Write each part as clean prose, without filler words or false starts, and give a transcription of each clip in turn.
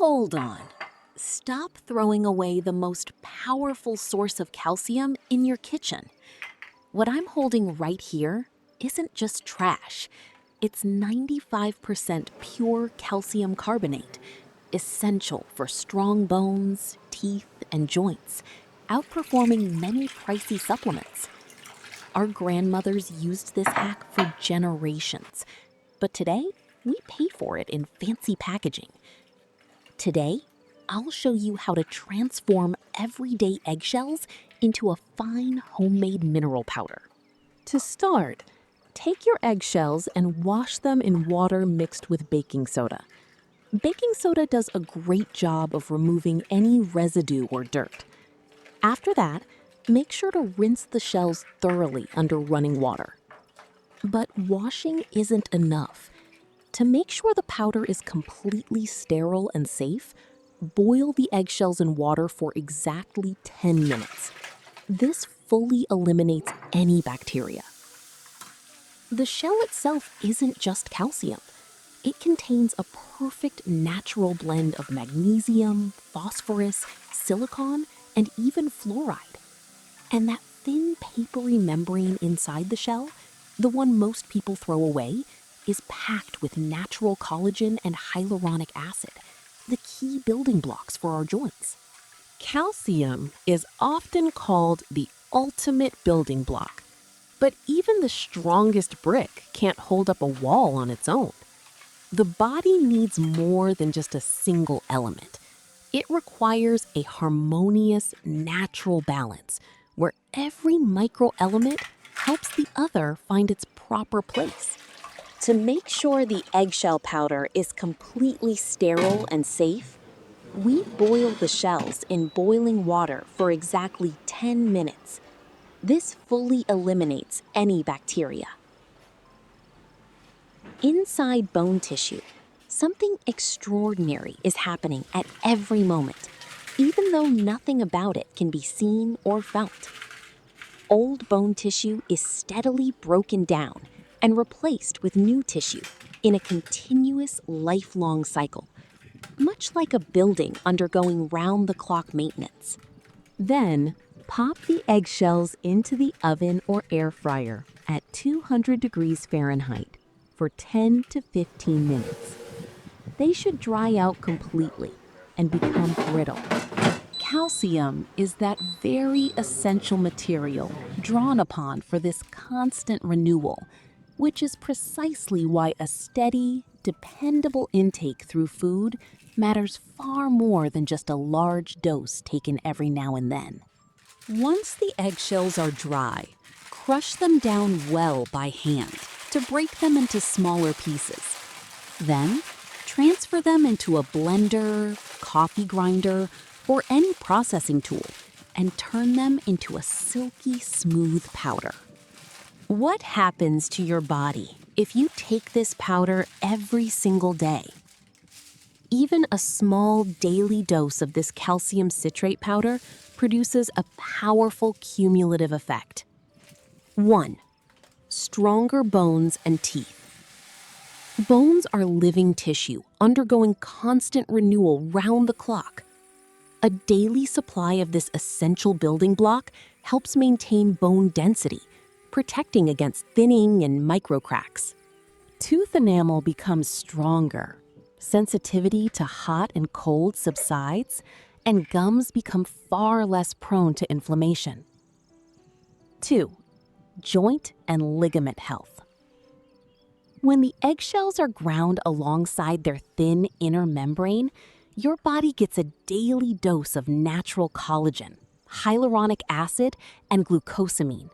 Hold on. Stop throwing away the most powerful source of calcium in your kitchen. What I'm holding right here isn't just trash. It's 95% pure calcium carbonate, essential for strong bones, teeth, and joints, outperforming many pricey supplements. Our grandmothers used this hack for generations, but today we pay for it in fancy packaging. Today, I'll show you how to transform everyday eggshells into a fine homemade mineral powder. To start, take your eggshells and wash them in water mixed with baking soda. Baking soda does a great job of removing any residue or dirt. After that, make sure to rinse the shells thoroughly under running water. But washing isn't enough. To make sure the powder is completely sterile and safe, boil the eggshells in water for exactly 10 minutes. This fully eliminates any bacteria. The shell itself isn't just calcium. It contains a perfect natural blend of magnesium, phosphorus, silicon, and even fluoride. And that thin, papery membrane inside the shell, the one most people throw away, is packed with natural collagen and hyaluronic acid, the key building blocks for our joints. Calcium is often called the ultimate building block, but even the strongest brick can't hold up a wall on its own. The body needs more than just a single element. It requires a harmonious, natural balance where every microelement helps the other find its proper place. To make sure the eggshell powder is completely sterile and safe, we boil the shells in boiling water for exactly 10 minutes. This fully eliminates any bacteria. Inside bone tissue, something extraordinary is happening at every moment, even though nothing about it can be seen or felt. Old bone tissue is steadily broken down and replaced with new tissue in a continuous, lifelong cycle, much like a building undergoing round-the-clock maintenance. Then, pop the eggshells into the oven or air fryer at 200 degrees Fahrenheit for 10 to 15 minutes. They should dry out completely and become brittle. Calcium is that very essential material drawn upon for this constant renewal, which is precisely why a steady, dependable intake through food matters far more than just a large dose taken every now and then. Once the eggshells are dry, crush them down well by hand to break them into smaller pieces. Then, transfer them into a blender, coffee grinder, or any processing tool and turn them into a silky smooth powder. What happens to your body if you take this powder every single day? Even a small daily dose of this calcium citrate powder produces a powerful cumulative effect. 1. Stronger bones and teeth. Bones are living tissue undergoing constant renewal round the clock. A daily supply of this essential building block helps maintain bone density, protecting against thinning and microcracks. Tooth enamel becomes stronger, sensitivity to hot and cold subsides, and gums become far less prone to inflammation. 2. Joint and ligament health. When the eggshells are ground alongside their thin inner membrane, your body gets a daily dose of natural collagen, hyaluronic acid, and glucosamine.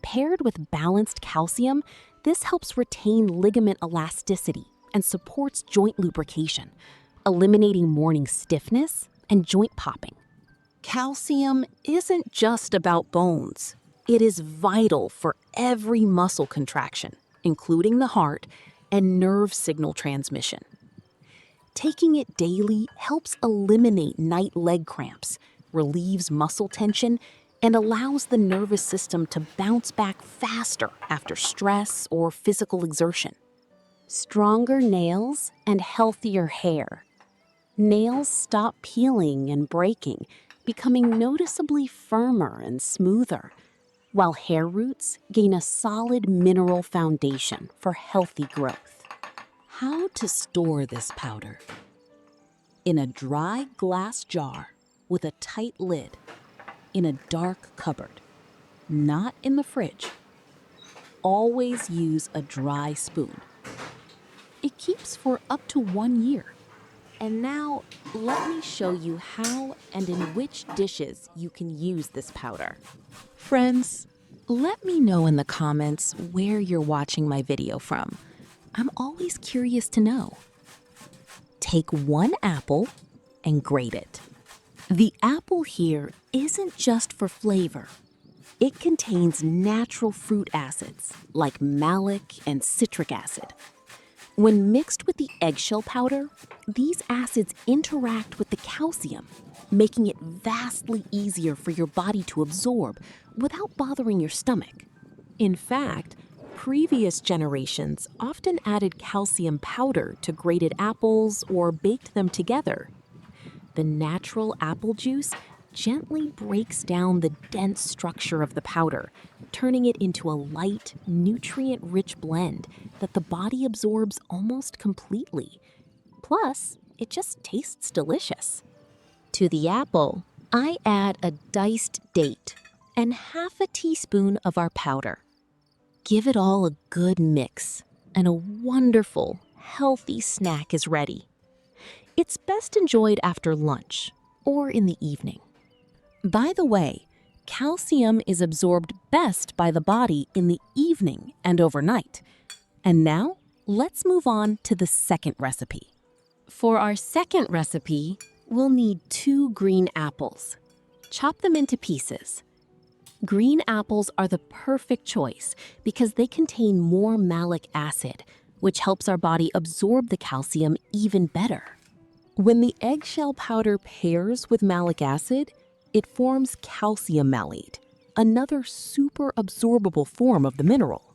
Paired with balanced calcium, this helps retain ligament elasticity and supports joint lubrication, eliminating morning stiffness and joint popping. Calcium isn't just about bones. It is vital for every muscle contraction, including the heart and nerve signal transmission. Taking it daily helps eliminate night leg cramps, relieves muscle tension, and allows the nervous system to bounce back faster after stress or physical exertion. Stronger nails and healthier hair. Nails stop peeling and breaking, becoming noticeably firmer and smoother, while hair roots gain a solid mineral foundation for healthy growth. How to store this powder? In a dry glass jar with a tight lid, in a dark cupboard, not in the fridge. Always use a dry spoon. It keeps for up to 1 year. And now, let me show you how and in which dishes you can use this powder. Friends, let me know in the comments where you're watching my video from. I'm always curious to know. Take 1 apple and grate it. The apple here isn't just for flavor. It contains natural fruit acids like malic and citric acid. When mixed with the eggshell powder, these acids interact with the calcium, making it vastly easier for your body to absorb without bothering your stomach. In fact, previous generations often added calcium powder to grated apples or baked them together. The natural apple juice gently breaks down the dense structure of the powder, turning it into a light, nutrient-rich blend that the body absorbs almost completely. Plus, it just tastes delicious. To the apple, I add a diced date and half a teaspoon of our powder. Give it all a good mix, and a wonderful, healthy snack is ready. It's best enjoyed after lunch or in the evening. By the way, calcium is absorbed best by the body in the evening and overnight. And now, let's move on to the second recipe. For our second recipe, we'll need 2 green apples. Chop them into pieces. Green apples are the perfect choice because they contain more malic acid, which helps our body absorb the calcium even better. When the eggshell powder pairs with malic acid, it forms calcium malate, another super absorbable form of the mineral.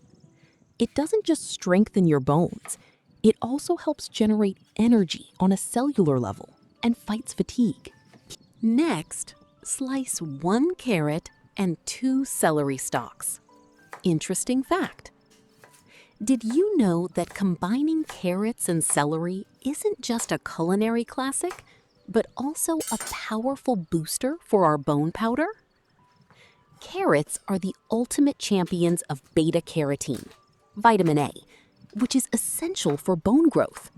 It doesn't just strengthen your bones, it also helps generate energy on a cellular level and fights fatigue. Next, slice 1 carrot and 2 celery stalks. Interesting fact. Did you know that combining carrots and celery isn't just a culinary classic, but also a powerful booster for our bone powder? Carrots are the ultimate champions of beta-carotene, vitamin A, which is essential for bone growth.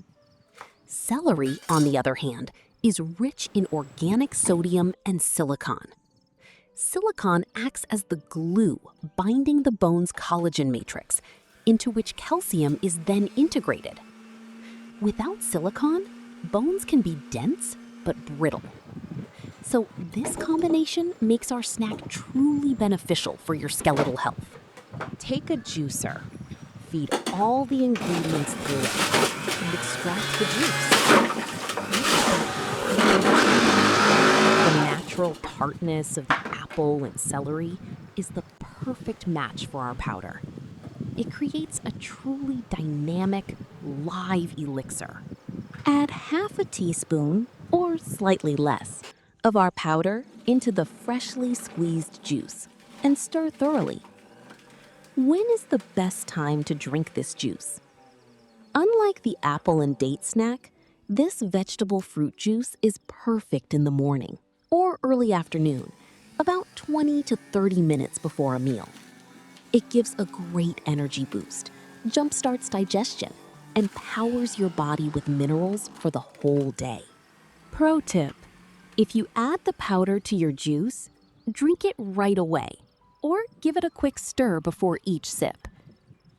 Celery, on the other hand, is rich in organic sodium and silicon. Silicon acts as the glue binding the bone's collagen matrix, into which calcium is then integrated. Without silicon, bones can be dense but brittle. So this combination makes our snack truly beneficial for your skeletal health. Take a juicer, feed all the ingredients through it, and extract the juice. The natural tartness of the apple and celery is the perfect match for our powder. It creates a truly dynamic, live elixir. Add half a teaspoon, or slightly less, of our powder into the freshly squeezed juice and stir thoroughly. When is the best time to drink this juice? Unlike the apple and date snack, this vegetable fruit juice is perfect in the morning or early afternoon, about 20 to 30 minutes before a meal. It gives a great energy boost, jumpstarts digestion, and powers your body with minerals for the whole day. Pro tip: if you add the powder to your juice, drink it right away, or give it a quick stir before each sip.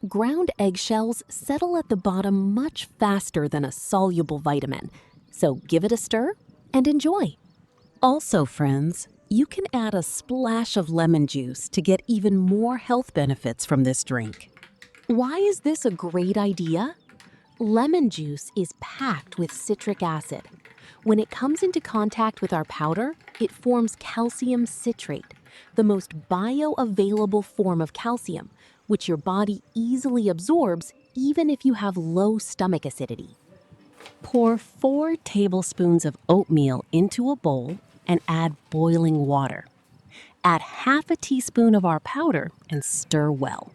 Ground eggshells settle at the bottom much faster than a soluble vitamin, so give it a stir and enjoy. Also, friends, you can add a splash of lemon juice to get even more health benefits from this drink. Why is this a great idea? Lemon juice is packed with citric acid. When it comes into contact with our powder, it forms calcium citrate, the most bioavailable form of calcium, which your body easily absorbs even if you have low stomach acidity. Pour 4 tablespoons of oatmeal into a bowl and add boiling water. Add half a teaspoon of our powder and stir well.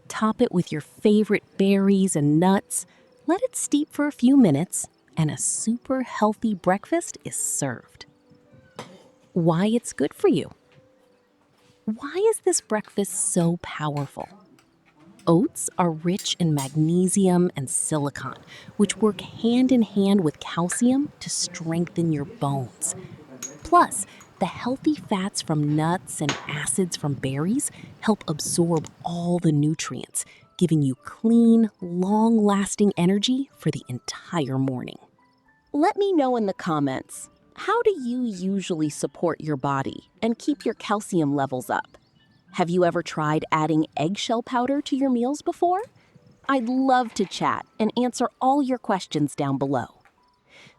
Top it with your favorite berries and nuts. Let it steep for a few minutes, and a super healthy breakfast is served. Why it's good for you? Why is this breakfast so powerful? Oats are rich in magnesium and silicon, which work hand in hand with calcium to strengthen your bones. Plus, the healthy fats from nuts and acids from berries help absorb all the nutrients, giving you clean, long-lasting energy for the entire morning. Let me know in the comments, how do you usually support your body and keep your calcium levels up? Have you ever tried adding eggshell powder to your meals before? I'd love to chat and answer all your questions down below.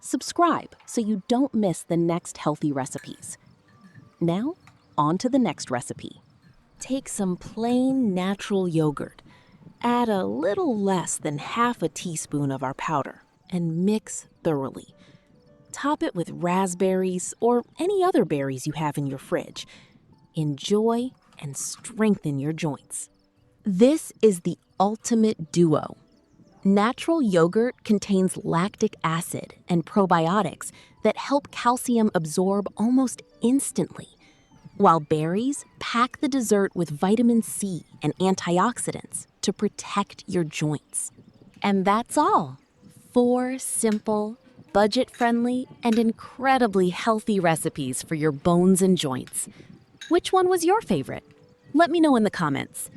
Subscribe so you don't miss the next healthy recipes. Now, on to the next recipe. Take some plain natural yogurt. Add a little less than half a teaspoon of our powder and mix thoroughly. Top it with raspberries or any other berries you have in your fridge. Enjoy and strengthen your joints. This is the ultimate duo. Natural yogurt contains lactic acid and probiotics that help calcium absorb almost instantly, while berries pack the dessert with vitamin C and antioxidants to protect your joints. And that's all. 4 simple, budget-friendly, and incredibly healthy recipes for your bones and joints. Which one was your favorite? Let me know in the comments.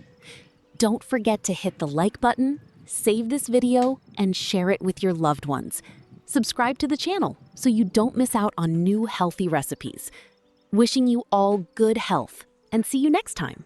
Don't forget to hit the like button, save this video, and share it with your loved ones. Subscribe to the channel so you don't miss out on new healthy recipes. Wishing you all good health, and see you next time.